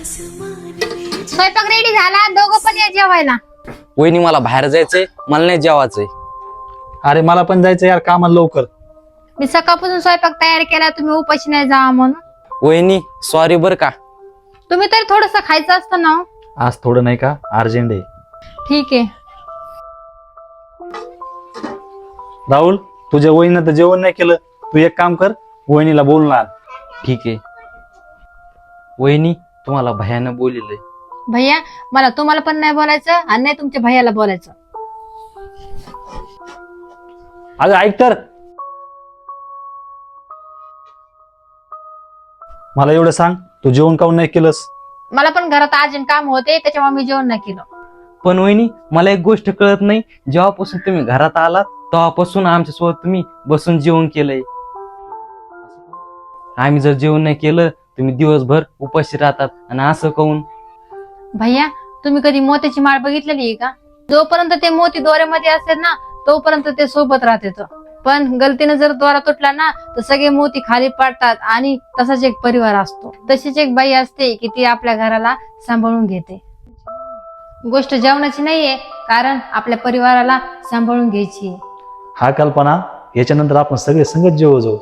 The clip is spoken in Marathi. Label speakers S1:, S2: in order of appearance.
S1: स्वयंपाक रेडी झाला, दोघं पण या जेवायला.
S2: वहिनी मला बाहेर जायचंय, मला नाही जेवायचंय.
S3: अरे मला पण जायचं यार कामाला लवकर.
S1: मी सकाळपासून स्वयंपाक तयार केला, तुम्ही उपाशी नाही जावा म्हणून.
S2: वहिनी सॉरी बर का.
S1: तुम्ही तर थोडस खायचं असतं ना.
S3: आज थोडं नाही का अर्जंट आहे.
S1: ठीक आहे.
S3: राहुल तुझ्या वहिनीनं तर जेवण नाही केलं, तू एक काम कर वहिनीला बोलणार.
S2: ठीक आहे. वहिनी तुम्हाला भयानं बोलिलंय.
S1: भैया मला तुम्हाला पण नाही बोलायचं आणि नाही तुमच्या भैयाला बोलायचं.
S3: अगं ऐक तर, मला एवढं सांग तू जेवण काऊन नाही केलंस?
S1: मला पण घरात अर्जंट काम होते, त्याच्यामुळे मी जेवण नाही केलं.
S2: पण वहिनी मला एक गोष्ट कळत नाही, जेव्हापासून तुम्ही घरात आलात तेव्हापासून आमच्या सोबत तुम्ही बसून जेवण केलंय. आम्ही जर जेवण नाही केलं तुम्ही दिवसभर उपाशी राहतात आणि असं काऊन?
S1: भैया तुम्ही कधी मोत्याची माळ बघितलेली आहे का? जोपर्यंत ते मोती दोऱ्यामध्ये असतात ना तोपर्यंत ते सोबत राहतात, पण गलतीनं जर दोरा तुटला ना तर सगळे मोती खाली पडतात आणि तसाच एक परिवार असतो. तशीच एक बाई असते की ती आपल्या घराला सांभाळून घेते. गोष्ट जेवणाची नाहीये, कारण आपल्या परिवाराला सांभाळून घ्यायची.
S3: हा कल्पना, याच्यानंतर आपण सगळे संगत जेवू जाऊ.